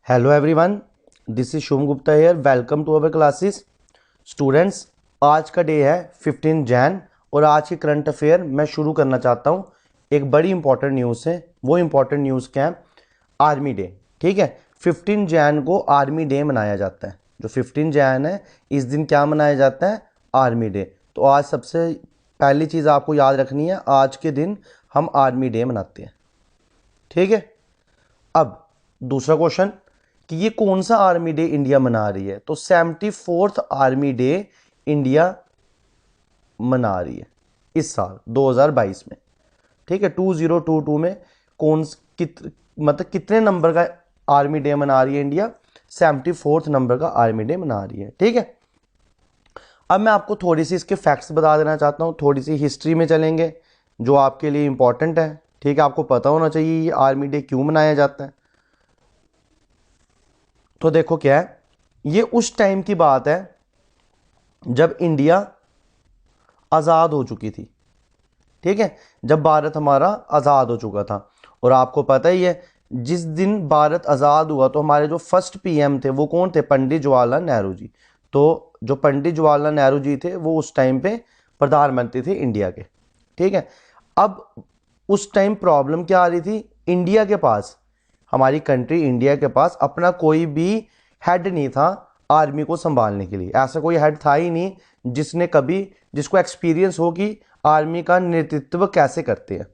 Hello everyone, this is Shubham Gupta here. Welcome to our classes. Students, आज का day है 15 जैन और आज के करंट अफेयर मैं शुरू करना चाहता हूँ। एक बड़ी इंपॉर्टेंट न्यूज़ है। वो इंपॉर्टेंट न्यूज़ क्या है? Army day. ठीक है, 15 जैन को आर्मी डे मनाया जाता है। जो 15 जैन है, इस दिन क्या मनाया जाता है? Army day. तो आज सबसे पहली चीज़ आपको याद रखनी है, आज के दिन हम आर्मी डे मनाते हैं। ठीक है, अब दूसरा क्वेश्चन कि ये कौन सा आर्मी डे इंडिया मना रही है? तो 74th आर्मी डे इंडिया मना रही है इस साल 2022 में। ठीक है, 2022 में कौन मतलब कितने नंबर का आर्मी डे मना रही है इंडिया? 74th नंबर का आर्मी डे मना रही है। ठीक है, अब मैं आपको थोड़ी सी इसके फैक्ट्स बता देना चाहता हूँ। थोड़ी सी हिस्ट्री में चलेंगे जो आपके लिए इंपॉर्टेंट है। ठीक है, आपको पता होना चाहिए ये आर्मी डे क्यों मनाया जाता है। तो देखो क्या है, ये उस टाइम की बात है जब इंडिया आज़ाद हो चुकी थी। ठीक है, जब भारत हमारा आज़ाद हो चुका था। और आपको पता ही है, जिस दिन भारत आज़ाद हुआ तो हमारे जो फर्स्ट पीएम थे वो कौन थे? पंडित जवाहरलाल नेहरू जी। तो जो पंडित जवाहरलाल नेहरू जी थे वो उस टाइम पे प्रधानमंत्री थे इंडिया के। ठीक है, अब उस टाइम प्रॉब्लम क्या आ रही थी? इंडिया के पास, हमारी कंट्री इंडिया के पास अपना कोई भी हेड नहीं था आर्मी को संभालने के लिए। ऐसा कोई हेड था ही नहीं जिसको एक्सपीरियंस हो कि आर्मी का नेतृत्व कैसे करते हैं।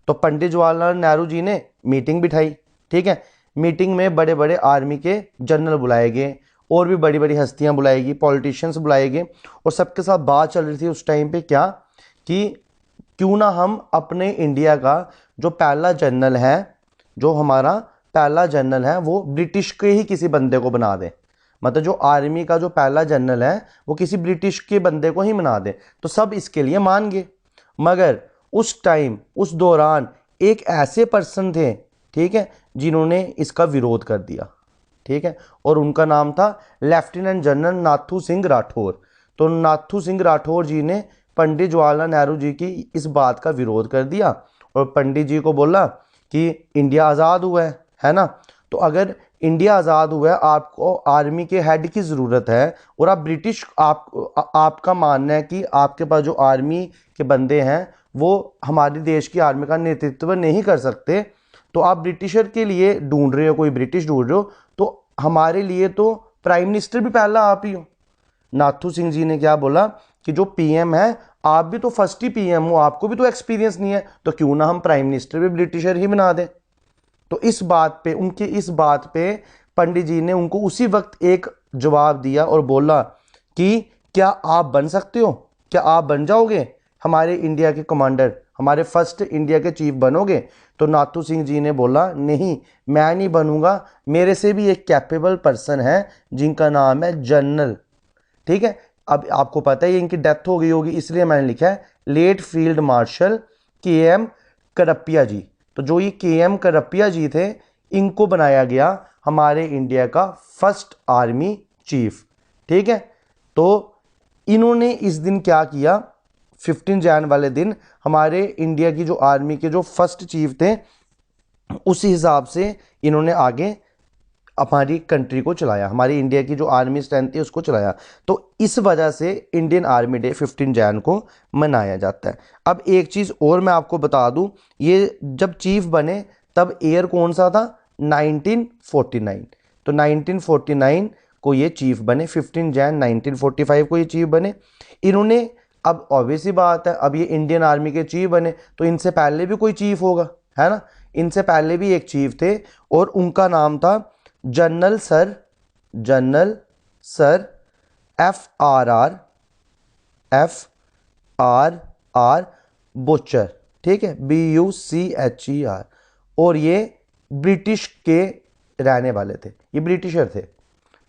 तो पंडित जवाहरलाल नेहरू जी ने मीटिंग बिठाई। ठीक है, मीटिंग में बड़े बड़े आर्मी के जनरल बुलाए गए और भी बड़ी बड़ी हस्तियां बुलाई गई, पॉलिटिशियंस बुलाए गए और सबके साथ बात चल रही थी उस टाइम पे क्या कि क्यों ना हम अपने इंडिया का जो पहला जनरल है, जो हमारा पहला जनरल है वो ब्रिटिश के ही किसी बंदे को बना दें। मतलब जो आर्मी का जो पहला जनरल है वो किसी ब्रिटिश के बंदे को ही बना दे। तो सब इसके लिए मान गए। मगर उस टाइम उस दौरान एक ऐसे पर्सन थे, ठीक है, जिन्होंने इसका विरोध कर दिया। ठीक है, और उनका नाम था लेफ्टिनेंट जनरल नाथू सिंह राठौर। तो नाथू सिंह राठौर जी ने पंडित जवाहरलाल नेहरू जी की इस बात का विरोध कर दिया और पंडित जी को बोला कि इंडिया आज़ाद हुआ है ना, तो अगर इंडिया आज़ाद हुआ है, आपको आर्मी के हेड की ज़रूरत है और आप ब्रिटिश आपका मानना है कि आपके पास जो आर्मी के बंदे हैं वो हमारे देश की आर्मी का नेतृत्व नहीं कर सकते, तो आप ब्रिटिशर के लिए ढूंढ रहे हो, कोई ब्रिटिश ढूंढ रहे हो, तो हमारे लिए तो प्राइम मिनिस्टर भी पहला आप ही हो। नाथू सिंह जी ने क्या बोला कि जो पीएम है, आप भी तो फर्स्ट ही पीएम हो, आपको भी तो एक्सपीरियंस नहीं है, तो क्यों ना हम प्राइम मिनिस्टर भी ब्रिटिशर ही बना दें। तो इस बात पे पंडित जी ने उनको उसी वक्त एक जवाब दिया और बोला कि क्या आप बन सकते हो? क्या आप बन जाओगे हमारे इंडिया के कमांडर, हमारे फर्स्ट इंडिया के चीफ बनोगे? तो नाथू सिंह जी ने बोला नहीं, मैं नहीं बनूंगा, मेरे से भी एक कैपेबल पर्सन है जिनका नाम है जनरल। ठीक है, अब आपको पता है इनकी डेथ हो गई होगी, इसलिए मैंने लिखा है लेट फील्ड मार्शल के एम करप्पिया जी। तो जो ये के एम करप्पिया जी थे, इनको बनाया गया हमारे इंडिया का फर्स्ट आर्मी चीफ। ठीक है, तो इन्होंने इस दिन क्या किया? 15 जैन वाले दिन हमारे इंडिया की जो आर्मी के जो फर्स्ट चीफ थे, उसी हिसाब से इन्होंने आगे हमारी कंट्री को चलाया, हमारी इंडिया की जो आर्मी स्ट्रेंथ थी उसको चलाया। तो इस वजह से इंडियन आर्मी डे 15 जैन को मनाया जाता है। अब एक चीज़ और मैं आपको बता दूं, ये जब चीफ बने तब ईयर कौन सा था? 1949। तो 1949 को ये चीफ बने, 15 जैन 1945 को ये चीफ बने। इन्होंने, अब ऑब्वियस ही बात है, अब ये इंडियन आर्मी के चीफ बने तो इनसे पहले भी कोई चीफ होगा, है ना। इनसे पहले भी एक चीफ थे और उनका नाम था general sir F R R Bucher. ठीक है, BUCHER। और ये ब्रिटिश के रहने वाले थे, ये ब्रिटिशर थे।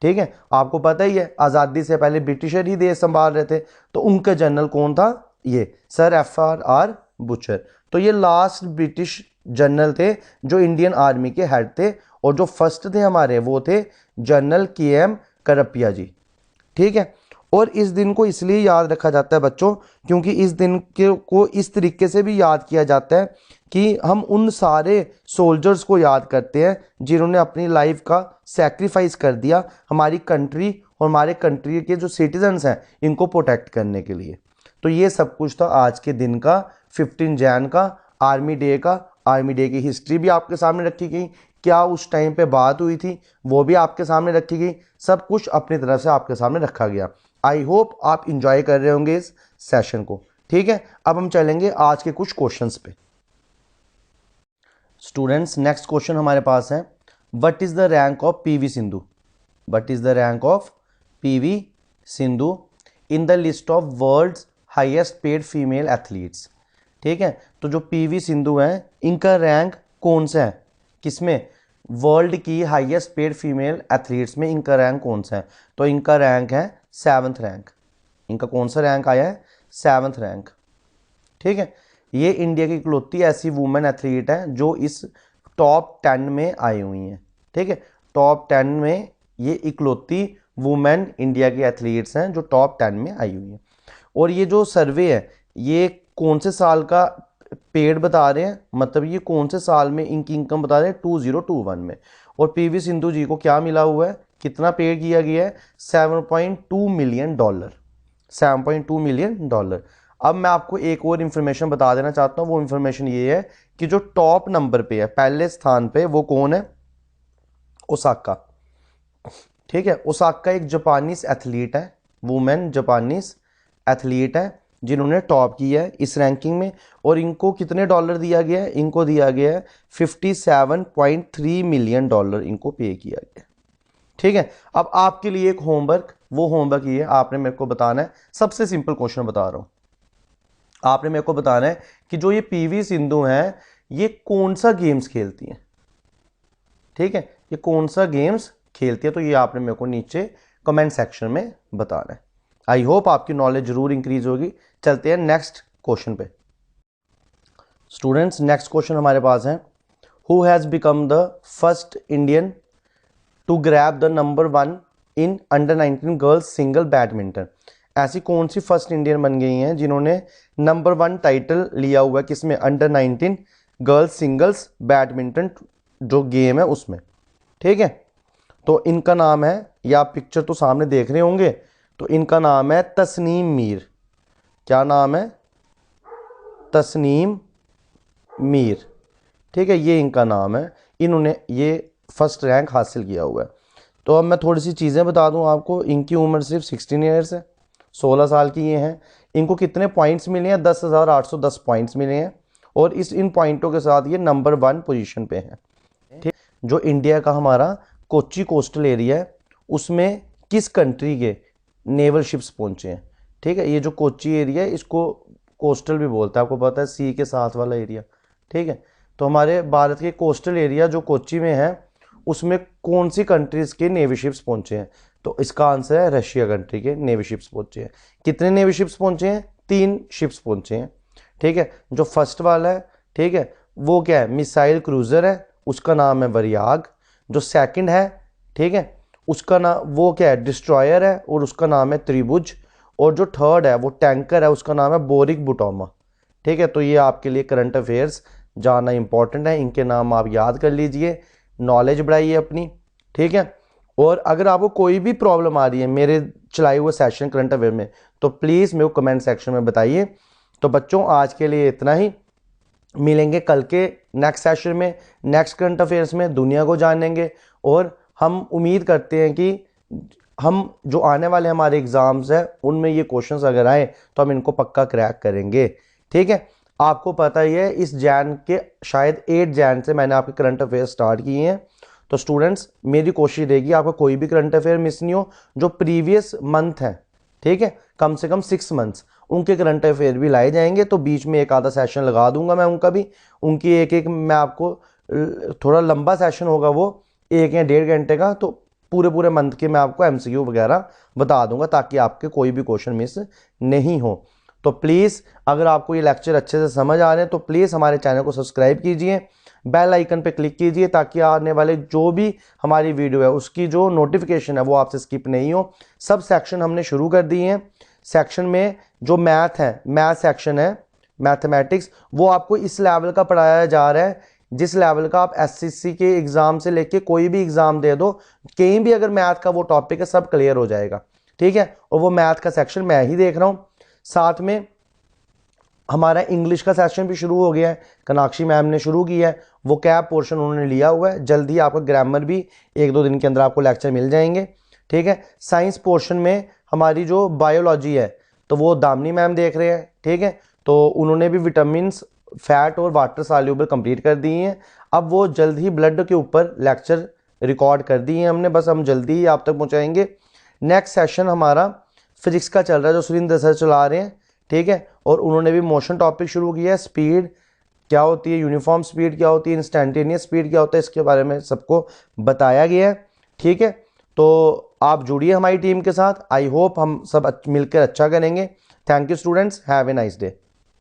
ठीक है, आपको पता ही है आज़ादी से पहले ब्रिटिशर ही देश संभाल रहे थे। तो उनका जनरल कौन था? ये सर FRR बुचर। तो ये लास्ट ब्रिटिश जनरल थे जो इंडियन आर्मी के हेड थे, और जो फर्स्ट थे हमारे वो थे जनरल KM करप्पिया जी। ठीक है, और इस दिन को इसलिए याद रखा जाता है बच्चों, क्योंकि इस दिन को इस तरीके से भी याद किया जाता है कि हम उन सारे सोल्जर्स को याद करते हैं जिन्होंने अपनी लाइफ का सैक्रिफाइस कर दिया हमारी कंट्री और हमारे कंट्री के जो सिटीजन्स हैं इनको प्रोटेक्ट करने के लिए। तो ये सब कुछ था आज के दिन का, 15 जैन का, आर्मी डे का। आर्मी डे की हिस्ट्री भी आपके सामने रखी गई, क्या उस टाइम पे बात हुई थी वो भी आपके सामने रखी गई, सब कुछ अपनी तरफ से आपके सामने रखा गया। आई होप आप इंजॉय कर रहे होंगे इस सेशन को। ठीक है, अब हम चलेंगे आज के कुछ क्वेश्चंस पे। स्टूडेंट्स, नेक्स्ट क्वेश्चन हमारे पास है, what is the rank of PV Sindhu? What is the rank of PV Sindhu in the list of world's highest paid female athletes? ठीक है, तो जो पीवी सिंधु हैं इनका रैंक कौन सा है, किसमें? वर्ल्ड की हाईएस्ट पेड फीमेल एथलीट्स में इनका रैंक कौन सा है? तो इनका रैंक है 7th रैंक। इनका कौन सा रैंक आया है? 7th rank. ठीक है, ये इंडिया की इकलौती ऐसी वुमेन एथलीट है जो इस टॉप 10 में आई हुई हैं। ठीक है, टॉप 10 में ये इकलौती वुमेन इंडिया की एथलीट्स हैं जो टॉप 10 में आई हुई हैं। और ये जो सर्वे है ये कौन से साल का पेड बता रहे हैं, मतलब ये कौन से साल में इनकी इनकम बता रहे हैं? 2021 में। और पीवी सिंधु जी को क्या मिला हुआ है, कितना पेड किया गया है? $7.2 मिलियन। $7.2 मिलियन। अब मैं आपको एक और इन्फॉर्मेशन बता देना चाहता हूँ, वो इन्फॉर्मेशन ये है कि जो टॉप नंबर पे है, पहले स्थान पे, वो कौन है? ओसाका। ठीक है, ओसाका एक जापानीज एथलीट है, वुमेन जापानीज एथलीट है जिन्होंने टॉप किया है इस रैंकिंग में। और इनको कितने डॉलर दिया गया है? इनको दिया गया है $57.3 मिलियन इनको पे किया गया है। ठीक है, अब आपके लिए एक होमवर्क, वो होमवर्क ये है, आपने मेरे को बताना है, सबसे सिंपल क्वेश्चन बता रहा हूं, आपने मेरे को बताना है कि जो ये पीवी सिंधु हैं ये कौन सा गेम्स खेलती हैं। ठीक है, ये कौन सा गेम्स खेलती है, तो ये आपने मेरे को नीचे कमेंट सेक्शन में बताना है। आई होप आपकी नॉलेज जरूर इंक्रीज होगी। चलते हैं नेक्स्ट क्वेश्चन पे। स्टूडेंट्स, नेक्स्ट क्वेश्चन हमारे पास है, who has become the first Indian to grab the number 1 in under 19 girls single badminton? ऐसी कौन सी फर्स्ट इंडियन बन गई हैं जिन्होंने नंबर 1 टाइटल लिया हुआ है, किसमें? अंडर 19 गर्ल्स सिंगल्स बैडमिंटन जो गेम है उसमें। ठीक है, तो इनका नाम है, या आप पिक्चर तो सामने देख रहे होंगे, तो इनका नाम है तस्नीम मीर। क्या नाम है? तस्नीम मीर। ठीक है, ये इनका नाम है, इन्होंने ये फर्स्ट रैंक हासिल किया हुआ है। तो अब मैं थोड़ी सी चीज़ें बता दूं आपको। इनकी उम्र सिर्फ 16 ईयर्स है, 16 साल की ये हैं। इनको कितने पॉइंट्स मिले हैं? 10,810 पॉइंट्स मिले हैं। और इन पॉइंटों के साथ ये नंबर 1 पोजीशन पे हैं। ठीक, जो इंडिया का हमारा कोची कोस्टल एरिया है उसमें किस कंट्री के नेवल शिप्स पहुंचे हैं? ठीक है, ये जो कोची एरिया है इसको कोस्टल भी बोलता है, आपको पता है, सी के साथ वाला एरिया। ठीक है, तो हमारे भारत के कोस्टल एरिया जो कोची में है उसमें कौन सी कंट्रीज के नेवी शिप्स पहुंचे हैं? तो इसका आंसर है रशिया कंट्री के नेवी शिप्स पहुंचे हैं। कितने नेवी शिप्स पहुंचे हैं? 3 शिप्स पहुंचे हैं। ठीक है, जो फर्स्ट वाला है, ठीक है, वो क्या है? मिसाइल क्रूजर है, उसका नाम है वरियाग। जो सेकंड है, ठीक है, उसका नाम वो क्या है? डिस्ट्रॉयर है और उसका नाम है त्रिभुज। और जो थर्ड है वो टैंकर है, उसका नाम है बोरिक बुटोमा। ठीक है, तो ये आपके लिए करंट अफेयर्स जानना इंपॉर्टेंट है, इनके नाम आप याद कर लीजिए, नॉलेज बढ़ाइए अपनी। ठीक है, और अगर आपको कोई भी प्रॉब्लम आ रही है मेरे चलाए हुए सेशन करंट अफेयर में तो प्लीज़ मेरे को कमेंट सेक्शन में बताइए। तो बच्चों, आज के लिए इतना ही, मिलेंगे कल के नेक्स्ट सेशन में, नेक्स्ट करंट अफेयर्स में, दुनिया को जानेंगे। और हम उम्मीद करते हैं कि हम जो आने वाले हमारे एग्ज़ाम्स हैं उनमें ये क्वेश्चंस अगर आए तो हम इनको पक्का क्रैक करेंगे। ठीक है, आपको पता ही है इस जैन के शायद 8 जैन से मैंने आपके करंट अफेयर स्टार्ट किए हैं। तो स्टूडेंट्स, मेरी कोशिश रहेगी आपका कोई भी करंट अफेयर मिस नहीं हो। जो प्रीवियस मंथ है, ठीक है, कम से कम 6 मंथ्स, उनके करंट अफेयर भी लाए जाएंगे। तो बीच में एक आधा सेशन लगा दूंगा मैं उनका भी, उनकी एक मैं आपको, थोड़ा लंबा सेशन होगा वो, 1 या 1.5 घंटे का। तो पूरे मंथ के मैं आपको MCQ वगैरह बता दूंगा ताकि आपके कोई भी क्वेश्चन मिस नहीं हो। तो प्लीज़, अगर आपको ये लेक्चर अच्छे से समझ आ रहे हैं तो प्लीज़ हमारे चैनल को सब्सक्राइब कीजिए। बेल आइकन पे क्लिक कीजिए ताकि आने वाले जो भी हमारी वीडियो है उसकी जो नोटिफिकेशन है वो आपसे स्किप नहीं हो। सब सेक्शन हमने शुरू कर दिए हैं। सेक्शन में जो मैथ है, मैथ सेक्शन है, मैथमेटिक्स, वो आपको इस लेवल का पढ़ाया जा रहा है जिस लेवल का आप एसएससी के एग्जाम से लेके कोई भी एग्जाम दे दो, कहीं भी अगर मैथ का वो टॉपिक है सब क्लियर हो जाएगा। ठीक है, और वो मैथ का सेक्शन मैं ही देख रहा हूं। साथ में हमारा इंग्लिश का सेशन भी शुरू हो गया है, कनाक्षी मैम ने शुरू किया है, वो कैब पोर्शन उन्होंने लिया हुआ है। जल्दी आपका ग्रामर भी 1-2 दिन के अंदर आपको लेक्चर मिल जाएंगे। ठीक है, साइंस पोर्शन में हमारी जो बायोलॉजी है तो वो दामिनी मैम देख रहे हैं। ठीक है, तो उन्होंने भी विटामिन, फैट और वाटर सॉल्युबल कंप्लीट कर दिए हैं। अब वो जल्द ही ब्लड के ऊपर लेक्चर रिकॉर्ड कर दिए हैं हमने, बस हम जल्दी ही आप तक पहुंचाएंगे। नेक्स्ट सेशन हमारा फिजिक्स का चल रहा है जो सुरेंद्र सर चला रहे हैं। ठीक है, और उन्होंने भी मोशन टॉपिक शुरू किया है। स्पीड क्या होती है, यूनिफॉर्म स्पीड क्या होती है, इंस्टेंटेनियस स्पीड क्या होता है, इसके बारे में सबको बताया गया है। ठीक है, तो आप जुड़िए हमारी टीम के साथ। आई होप हम सब मिलकर अच्छा करेंगे। Thank you students, have a nice day.